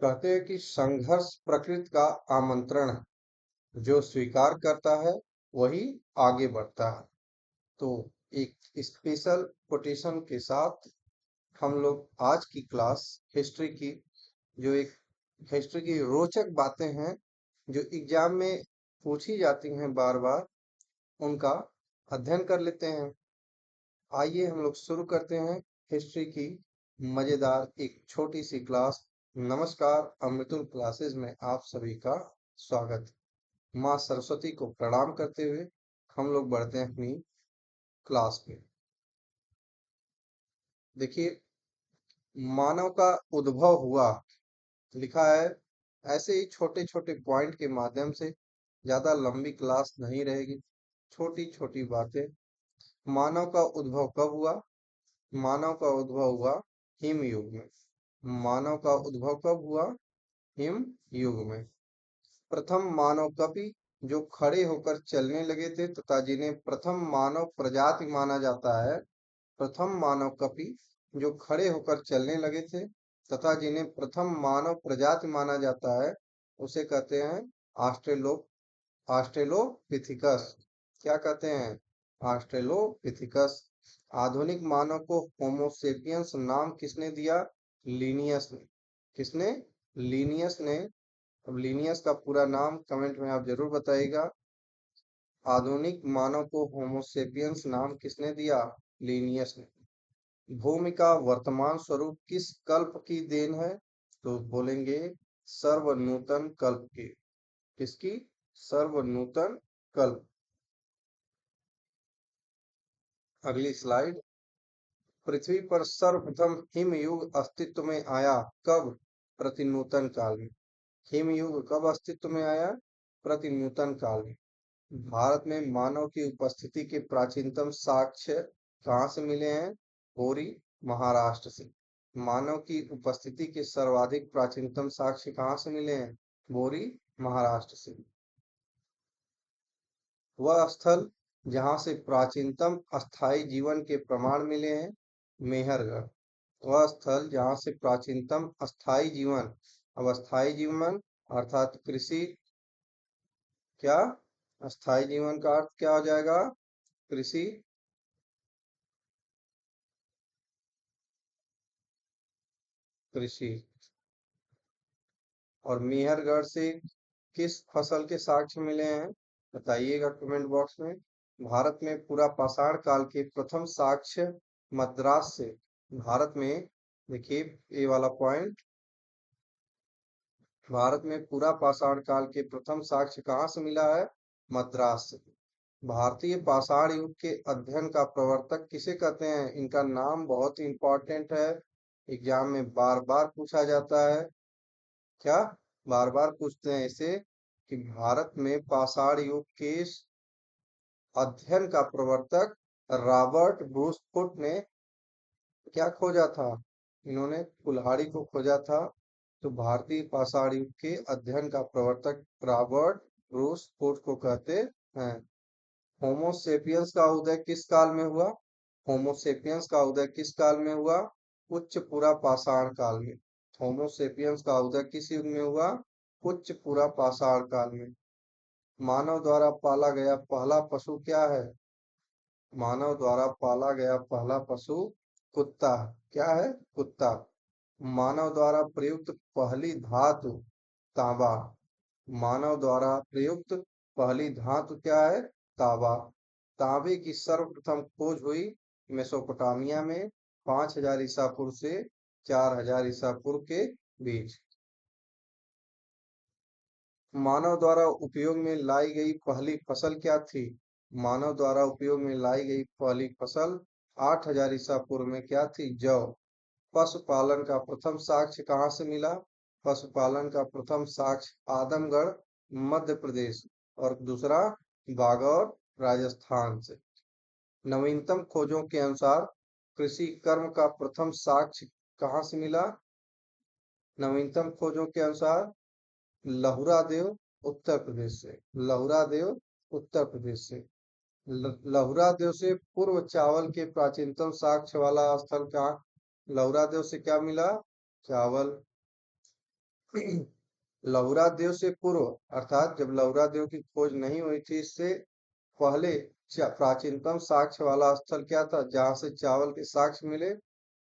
कहते हैं कि संघर्ष प्रकृति का आमंत्रण है। जो स्वीकार करता है वही आगे बढ़ता है। तो एक स्पेशल कोटेशन के साथ हम लोग आज की क्लास हिस्ट्री की, जो एक हिस्ट्री की रोचक बातें हैं जो एग्जाम में पूछी जाती हैं बार बार, उनका अध्ययन कर लेते हैं। आइए हम लोग शुरू करते हैं हिस्ट्री की मजेदार एक छोटी सी क्लास। नमस्कार, अमृतुल क्लासेस में आप सभी का स्वागत। माँ सरस्वती को प्रणाम करते हुए हम लोग बढ़ते हैं अपनी क्लास पे। देखिए, मानव का उद्भव हुआ लिखा है। ऐसे ही छोटे छोटे पॉइंट के माध्यम से, ज्यादा लंबी क्लास नहीं रहेगी, छोटी छोटी बातें। मानव का उद्भव कब हुआ? मानव का उद्भव हुआ हिम युग में। मानव का उद्भव कब हुआ? हिम युग में। प्रथम मानव कपि जो खड़े होकर चलने लगे थे तथा जिन्हें प्रथम मानव प्रजाति माना जाता है, प्रथम मानव कपि जो खड़े होकर चलने लगे थे तथा जिन्हें प्रथम मानव प्रजाति माना जाता है, उसे कहते हैं ऑस्ट्रेलो ऑस्ट्रेलोपिथिकस। क्या कहते हैं? ऑस्ट्रेलोपिथिकस। आधुनिक मानव को होमोसेपियंस नाम किसने दिया? लीनियस ने। किसने? लीनियस ने। अब लीनियस का पूरा नाम कमेंट में आप जरूर बताइएगा। आधुनिक मानव को होमोसेपियंस नाम किसने दिया? लीनियस ने। भूमि का वर्तमान स्वरूप किस कल्प की देन है? तो बोलेंगे सर्वनूतन कल्प की। किसकी? सर्वनूतन कल्प। अगली स्लाइड। पृथ्वी पर सर्वप्रथम हिम युग अस्तित्व में आया कब? प्रतिनूतन काल में। हिम युग कब अस्तित्व में आया? प्रतिनूतन काल में। भारत में मानव की उपस्थिति के प्राचीनतम साक्ष्य कहाँ से मिले हैं? होरी, महाराष्ट्र से। मानव की उपस्थिति के सर्वाधिक प्राचीनतम साक्ष्य कहाँ से मिले हैं? बोरी, महाराष्ट्र से। वह स्थल जहाँ से प्राचीनतम अस्थायी जीवन के प्रमाण मिले हैं? मेहरगढ़। वह स्थल जहाँ से प्राचीनतम अस्थायी जीवन, अब अस्थायी जीवन अर्थात कृषि, क्या अस्थायी जीवन का अर्थ क्या हो जाएगा? कृषि। कृषि। और मेहरगढ़ से किस फसल के साक्ष्य मिले हैं? बताइएगा कमेंट बॉक्स में। भारत में पूरा पाषाण काल के प्रथम साक्ष्य मद्रास से। भारत में, देखिए ये वाला पॉइंट, भारत में पूरा पाषाण काल के प्रथम साक्ष्य कहाँ से मिला है? मद्रास से। भारतीय पाषाण युग के अध्ययन का प्रवर्तक किसे कहते हैं? इनका नाम बहुत ही इंपॉर्टेंट है, एग्जाम में बार बार पूछा जाता है। क्या? बार बार पूछते हैं इसे कि भारत में पाषाण युग के अध्ययन का प्रवर्तक रॉबर्ट ब्रूस फुट ने क्या खोजा था? इन्होंने कुल्हाड़ी को खोजा था। तो भारतीय पाषाण युग के अध्ययन का प्रवर्तक रॉबर्ट ब्रूस फुट को कहते हैं। होमोसेपियंस का उदय किस काल में हुआ? होमोसेपियंस का उदय किस काल में हुआ? उच्च पुरा पाषाण काल में। होमोसेपियंस का उदय किस युग में हुआ? उच्च पुरा पाषाण काल में। मानव द्वारा पाला गया पहला पशु क्या है? मानव द्वारा पाला गया पहला पशु कुत्ता। क्या है? कुत्ता। मानव द्वारा प्रयुक्त पहली धातु तांबा। मानव द्वारा प्रयुक्त पहली धातु क्या है? तांबा। तांबे की सर्वप्रथम खोज हुई मेसोपोटामिया में 5000 ईसा पूर्व से 4000 ईसा पूर्व के बीच। मानव द्वारा उपयोग में लाई गई पहली फसल क्या थी? मानव द्वारा उपयोग में लाई गई पहली फसल 8000 ईसा पूर्व में क्या थी? जौ। पशुपालन का प्रथम साक्ष्य कहाँ से मिला? पशुपालन का प्रथम साक्ष्य आदमगढ़, मध्य प्रदेश, और दूसरा बागौर, राजस्थान से। नवीनतम खोजों के अनुसार कृषि कर्म का प्रथम साक्ष्य कहाँ से मिला? नवीनतम खोजों के अनुसार लहुरा देव, उत्तर प्रदेश से। लहुरा देव, उत्तर प्रदेश से। लहुरा देव से पूर्व चावल के प्राचीनतम साक्ष्य वाला स्थल कहाँ? लहुरा देव से क्या मिला? चावल। लहुरा देव से पूर्व, अर्थात जब लहुरा देव की खोज नहीं हुई थी, इससे पहले प्राचीनतम साक्ष्य वाला स्थल क्या था जहां से चावल के साक्ष्य मिले?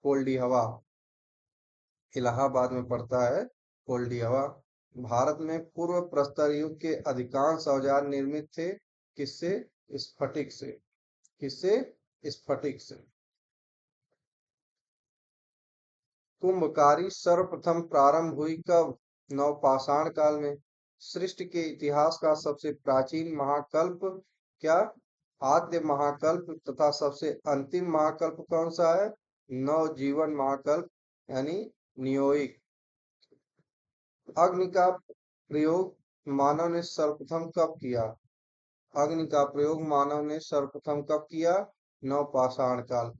कोल्डी हवा, इलाहाबाद में पड़ता है कोल्डी हवा। भारत में पूर्व प्रस्तर युग के अधिकांश औजार निर्मित थे किससे? स्फटिक से। किससे? स्फटिक से। कुंभकारी सर्वप्रथम प्रारंभ हुई कब? नवपाषाण काल में। सृष्टि के इतिहास का सबसे प्राचीन महाकल्प क्या? आद्य महाकल्प तथा सबसे अंतिम महाकल्प कौन सा है? नवजीवन महाकल्प, यानी नियोइक। अग्नि का प्रयोग मानव ने सर्वप्रथम कब किया? अग्नि का प्रयोग मानव ने सर्वप्रथम कब किया? नवपाषाण काल।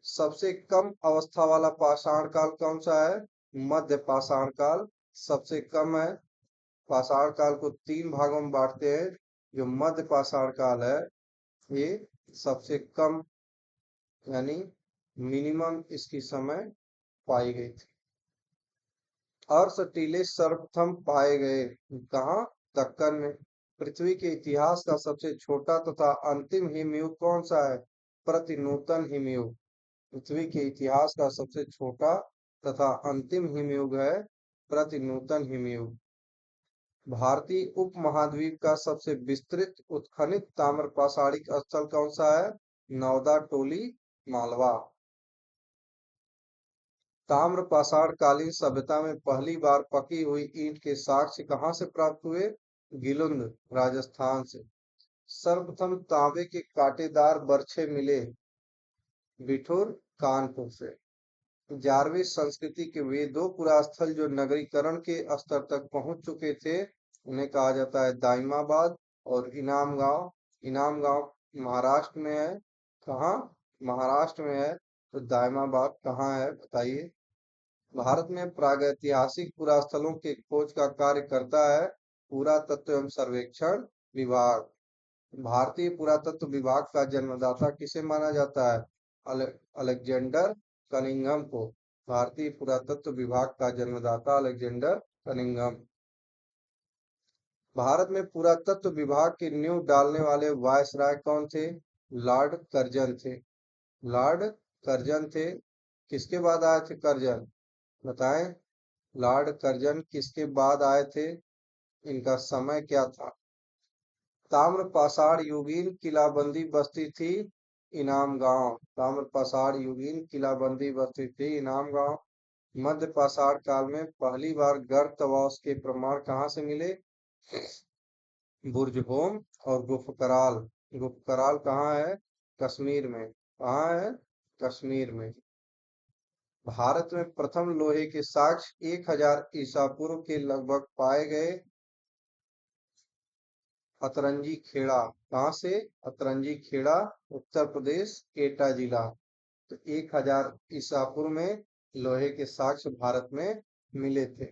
सबसे कम अवस्था वाला पाषाण काल कौन सा है? मध्य पाषाण काल सबसे कम है। पाषाण काल को 3 भागों में बांटते हैं। जो मध्य पाषाण काल है, ये सबसे कम, यानी मिनिमम इसकी समय पाई गई थी। अर्श टीले सर्वप्रथम पाए गए कहाँ? दक्कन में। पृथ्वी के इतिहास का सबसे छोटा तथा अंतिम हिमयुग कौन सा है? प्रतिनूतन हिमयुग। पृथ्वी के इतिहास का सबसे छोटा तथा अंतिम हिमयुग है प्रतिनूतन हिमयुग। भारतीय उपमहाद्वीप का सबसे विस्तृत उत्खनित ताम्र पाषाणिक स्थल कौन सा है? नौदा टोली, मालवा। ताम्र पाषाण कालीन सभ्यता में पहली बार पकी हुई ईंट के साक्ष्य कहाँ से प्राप्त हुए? गिलुंद, राजस्थान से। सर्वप्रथम तांबे के कांटेदार बर्छे मिले? बिठूर, कानपुर से। 11वीं संस्कृति के वे दो पुरास्थल जो नगरीकरण के स्तर तक पहुंच चुके थे, उन्हें कहा जाता है दाइमाबाद और इनाम गांव। इनाम गांव महाराष्ट्र में है। कहाँ? महाराष्ट्र में है। तो दाइमाबाद कहाँ है बताइए? भारत में प्रागैतिहासिक पुरास्थलों के खोज का कार्य करता है पुरातत्व एवं सर्वेक्षण विभाग। भारतीय पुरातत्व विभाग का जन्मदाता किसे माना जाता है? अलेक्जेंडर कनिंघम को। भारतीय पुरातत्व विभाग का जन्मदाता अलेक्जेंडर कनिंघम। भारत में पुरातत्व विभाग की नींव डालने वाले वायसराय कौन थे? लॉर्ड कर्जन थे। लॉर्ड कर्जन थे। किसके बाद आए थे कर्जन? बताएं। लॉर्ड कर्जन किसके बाद आए थे? इनका समय क्या था? ताम्र पाषाण युगीन किलाबंदी बस्ती थी इनाम गांव। ताम्र पाषाण युगीन किलाबंदी बस्ती थी इनाम गांव। मध्य पाषाण काल में पहली बार गर्तवास के प्रमाण कहाँ से मिले? बुर्जहोम और गुफकराल। गुफकराल कहाँ है? कश्मीर में। कहाँ है? कश्मीर में। भारत में प्रथम लोहे के साक्ष्य 1000 ईसा पूर्व के लगभग पाए गए अतरंजी खेड़ा। कहाँ से? अतरंजी खेड़ा, उत्तर प्रदेश, एटा जिला। तो 1000 ईसा पूर्व में लोहे के साक्ष्य भारत में मिले थे।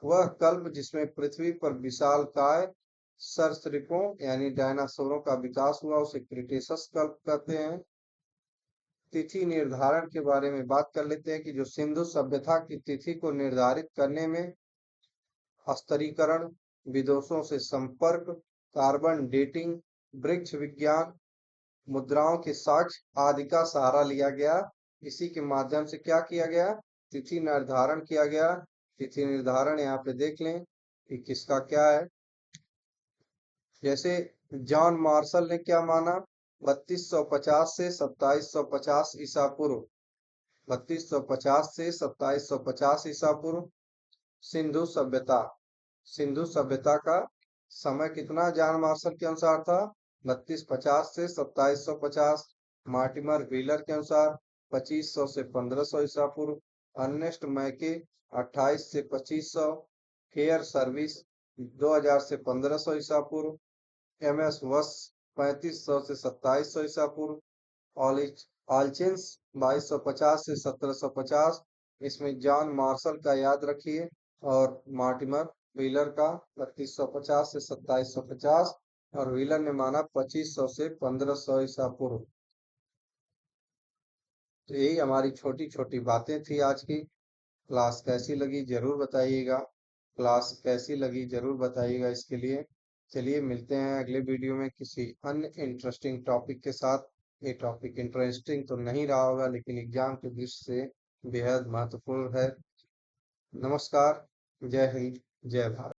वह कल्प जिसमें पृथ्वी पर विशालकाय सरीसृपों यानी डायनासोरों का विकास हुआ, उसे क्रिटेशस कल्प कहते हैं। तिथि निर्धारण के बारे में बात कर लेते हैं कि जो सिंधु सभ्यता की तिथि को निर्धारित करने में स्तरीकरण, विदोषों से संपर्क, कार्बन डेटिंग, वृक्ष विज्ञान, मुद्राओं के साक्ष्य आदि का सहारा लिया गया। इसी के माध्यम से क्या किया गया? तिथि निर्धारण किया गया। तिथि निर्धारण यहाँ पे देख लें कि किसका क्या है। जैसे जॉन मार्शल ने क्या माना? 3250 से 2750 ईसा पूर्व। 3250 से 2750 ईसा पूर्व सिंधु सभ्यता। सिंधु सभ्यता का समय कितना जॉन मार्शल के अनुसार था? 3250 से 2750। मार्टिमर व्हीलर के अनुसार 2500 से 1500 ईसा पूर्व। अर्नेस्ट मैके 28 से 2500। हेयर सर्विस 2000 से 1500 ईसा पूर्व। एमएस वस 3500 से 2700 ईसा पूर्व। ऑलचिंस 2250 से 1750। इसमें जॉन मार्शल का याद रखिए और मार्टिमर व्हीलर का 3250 से 2750, और व्हीलर ने माना 2500 से 1500 ईसा पूर्व। तो यही हमारी छोटी छोटी बातें थी आज की। क्लास कैसी लगी जरूर बताइएगा। क्लास कैसी लगी जरूर बताइएगा इसके लिए। चलिए मिलते हैं अगले वीडियो में किसी अन्य इंटरेस्टिंग टॉपिक के साथ। ये टॉपिक इंटरेस्टिंग तो नहीं रहा होगा लेकिन एग्जाम के दृष्टि से बेहद महत्वपूर्ण है। नमस्कार। जय हिंद। जय भारत।